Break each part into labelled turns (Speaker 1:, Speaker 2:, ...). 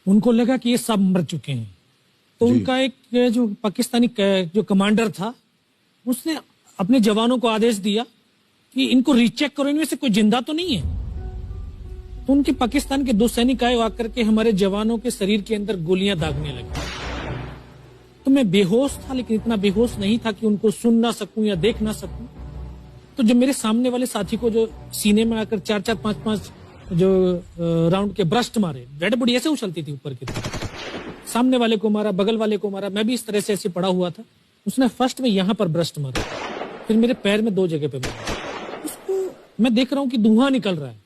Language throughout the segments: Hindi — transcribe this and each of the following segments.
Speaker 1: उनको लगा कि ये सब मर चुके हैं, तो उनका एक जो पाकिस्तानी जो कमांडर था उसने अपने जवानों को आदेश दिया कि इनको रीचेक करो, इनमें से कोई जिंदा तो नहीं है। तो उनके पाकिस्तान के 2 सैनिक आए, आकर के हमारे जवानों के शरीर के अंदर गोलियां दागने लगे। तो मैं बेहोश था, लेकिन इतना बेहोश नहीं था कि उनको सुन ना सकूं या देख ना सकूं। तो जब मेरे सामने वाले साथी को जो सीने में आकर 4-4, 5-5 जो राउंड के ब्रस्ट मारे, डेड बॉडी ऐसे उछलती थी ऊपर की तरफ, सामने वाले को मारा, बगल वाले को मारा, मैं भी इस तरह से ऐसे पड़ा हुआ था। उसने फर्स्ट में यहां पर ब्रस्ट मारा, फिर मेरे पैर में 2 जगह पे मारा। उसको मैं देख रहा हूं कि धुआं निकल रहा है,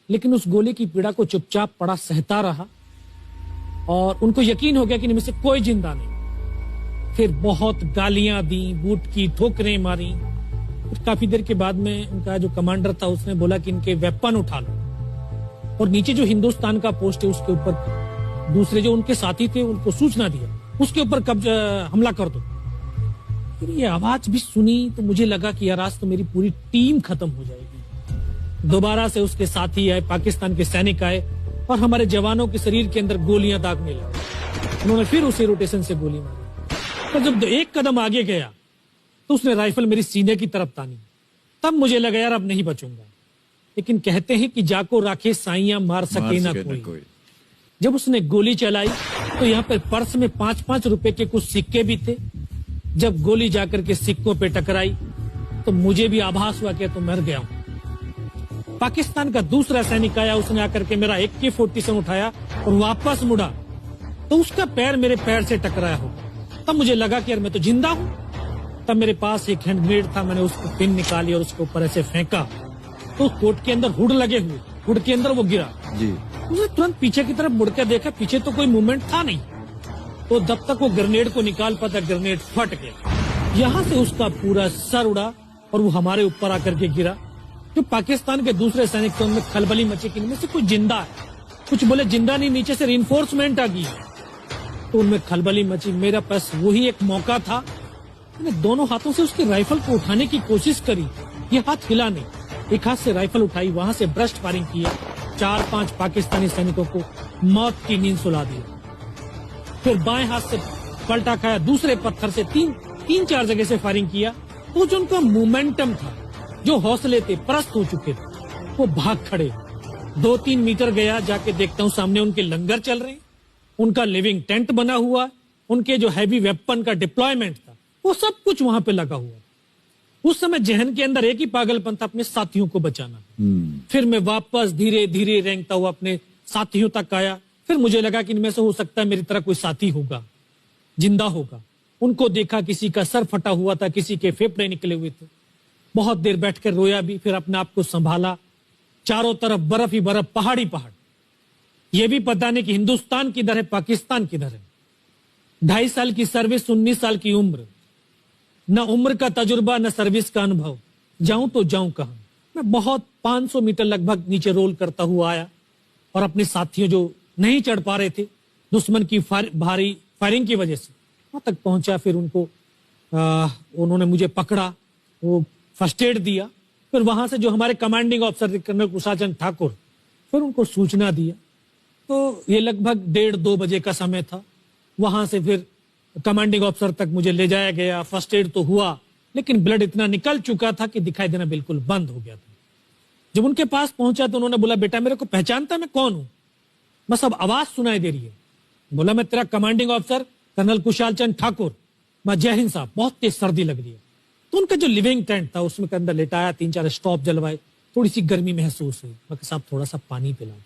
Speaker 1: लेकिन उस गोली की पीड़ा को चुपचाप पड़ा सहता रहा और उनको यकीन हो गया कि इनमें से कोई जिंदा नहीं। फिर बहुत गालियां दी, बूट की ठोकरें मारी। फिर काफी देर के बाद में उनका जो कमांडर था उसने बोला कि इनके वेपन उठा लो, और नीचे जो हिंदुस्तान का पोस्ट है उसके ऊपर दूसरे जो उनके साथी थे उनको सूचना दिया, उसके ऊपर हमला कर दो। फिर ये आवाज भी सुनी तो मुझे लगा कि यार आज तो मेरी पूरी टीम खत्म हो जाएगी। दोबारा से उसके साथी आए, पाकिस्तान के सैनिक आए और हमारे जवानों के शरीर के अंदर गोलियां दागने लगे। उन्होंने फिर उसी रोटेशन से गोली मारी। तो जब 1 कदम आगे गया तो उसने राइफल मेरी सीने की तरफ तानी। तब मुझे लगा यार अब नहीं बचूंगा, लेकिन कहते हैं कि जाको राखे साइयां मार सके ना कोई। जब उसने गोली चलाई तो यहाँ पर पर्स में 5-5 रुपए के कुछ सिक्के भी थे। जब गोली जाकर के सिक्कों पे टकराई तो मुझे भी आभास हुआ कि तो मर गया हूं। पाकिस्तान का दूसरा सैनिक आया, उसने आकर के मेरा AK-47 उठाया और वापस मुड़ा तो उसका पैर मेरे पैर से टकराया होगा। तब मुझे लगा कि यार मैं तो जिंदा हूं। तब मेरे पास एक हैंड ग्रेनेड था, मैंने उसको पिन निकाली और उसके ऊपर ऐसे फेंका तो कोट के अंदर हुड लगे हुए, हुड के अंदर वो गिरा जी। उसने तुरंत पीछे की तरफ मुड़ के देखा, पीछे तो कोई मूवमेंट था नहीं। तो जब तक वो ग्रेनेड को निकाल पाता ग्रेनेड फट गया। यहाँ से उसका पूरा सर उड़ा और वो हमारे ऊपर आकर के गिरा। जो पाकिस्तान के दूसरे सैनिक थे उनमें खलबली मची कि इनमें से कोई जिंदा है, कुछ बोले जिंदा नहीं, नीचे से रिइंफोर्समेंट आ गई। तो उनमें खलबली मची। मेरा पास वही एक मौका था, मैंने दोनों हाथों से उसकी राइफल को उठाने की कोशिश करी, ये हाथ हिला नहीं। एक हाथ से राइफल उठाई, वहां से ब्रस्ट फायरिंग किया, 4-5 पाकिस्तानी सैनिकों को मौत की नींद सुला दिया। फिर बाएं हाथ से पलटा खाया, दूसरे पत्थर से 3-4 जगह से फायरिंग किया। तो जो उनका मोमेंटम था, जो हौसले थे, परस्त हो चुके थे, वो भाग खड़े। 2-3 मीटर गया, जाके देखता हूँ सामने उनके लंगर चल रहे हैं, उनका लिविंग टेंट बना हुआ, उनके जो हैवी वेपन का डिप्लॉयमेंट था वो सब कुछ वहां पे लगा हुआ। उस समय जहन के अंदर एक ही पागलपन था, अपने साथियों को बचाना। फिर मैं वापस धीरे धीरे रेंगता हुआ अपने साथियों तक आया। फिर मुझे लगा कि इनमें से हो सकता है मेरी तरह कोई साथी होगा, जिंदा होगा। उनको देखा, किसी का सर फटा हुआ था, किसी के फेफड़े निकले हुए थे। बहुत देर बैठकर रोया भी, फिर अपने आप को संभाला। चारों तरफ बर्फ ही बर्फ, पहाड़ी पहाड़। यह भी पता नहीं कि हिंदुस्तान किधर है, पाकिस्तान किधर है। 2.5 साल की सर्विस, 19 साल की उम्र, न उम्र का तजुर्बा न सर्विस का अनुभव। जाऊं तो जाऊं कहां। मैं बहुत 500 मीटर लगभग नीचे रोल करता हुआ आया और अपने साथियों जो नहीं चढ़ पा रहे थे दुश्मन की भारी फायरिंग की वजह से, वहां तक पहुंचा। फिर उन्होंने मुझे पकड़ा, वो फर्स्ट एड दिया। फिर वहां से जो हमारे commanding officer colonel Kushal Chand Thakur, फिर उनको सूचना दिया। तो ये लगभग 1:30-2 बजे का समय था। वहां से फिर कमांडिंग ऑफिसर तक मुझे ले जाया गया। फर्स्ट एड तो हुआ, लेकिन ब्लड इतना निकल चुका था कि दिखाई देना बिल्कुल बंद हो गया था। जब उनके पास पहुंचा तो उन्होंने बोला, बेटा मेरे को पहचानता मैं कौन हूं? बस अब आवाज सुनाई दे रही है। बोला, मैं तेरा commanding officer colonel Kushal Chand Thakur. मैं, जय हिंद साहब। बहुत तेज सर्दी लग रही है। तो उनका जो लिविंग टेंट था उसमें के अंदर लेटाया, 3-4 स्टॉप जलवाए, थोड़ी सी गर्मी महसूस हुई। मैं, साहब थोड़ा सा पानी पिला दो।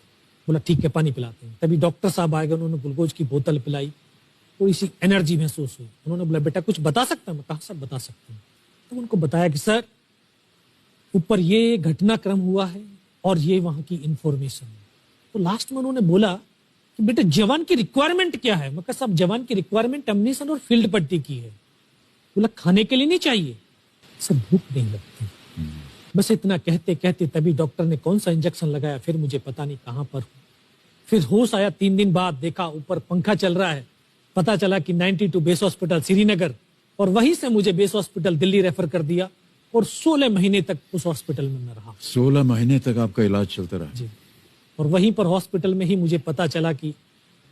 Speaker 1: बोला, ठीक है पानी पिलाते हैं। तभी डॉक्टर साहब आए गए, उन्होंने ग्लूकोज की बोतल पिलाई, थोड़ी सी एनर्जी महसूस हुई। उन्होंने बोला, बेटा कुछ बता सकता है? मैं कहा, सब बता सकते हैं। तो उनको बताया कि सर ऊपर ये घटनाक्रम हुआ है और ये वहां की इंफॉर्मेशन है। तो लास्ट में उन्होंने बोला कि बेटा जवान की रिक्वायरमेंट क्या है? मैं कहा, साहब जवान की रिक्वायरमेंट अम्यूनिशन और फील्ड पट्टी की है। बोला, खाने के लिए नहीं चाहिए? सर भूख नहीं लगती। बस इतना कहते कहते तभी डॉक्टर ने कौन सा इंजेक्शन लगाया, फिर मुझे पता नहीं कहां पर हूं। फिर होश आया 3 दिन बाद, देखा ऊपर पंखा चल रहा है। पता चला कि 92 बेस हॉस्पिटल श्रीनगर, और वहीं से मुझे बेस हॉस्पिटल दिल्ली रेफर कर दिया और 16 महीने तक उस हॉस्पिटल में मैं रहा।
Speaker 2: 16 महीने तक आपका इलाज चलता रहा?
Speaker 1: जी। और वहीं पर हॉस्पिटल में ही मुझे पता चला कि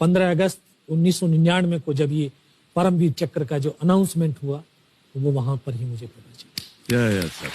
Speaker 1: 15 अगस्त 1999 को जब ये परमवीर चक्र का जो अनाउंसमेंट हुआ, तो वो वहां पर ही मुझे पता चला।
Speaker 2: सर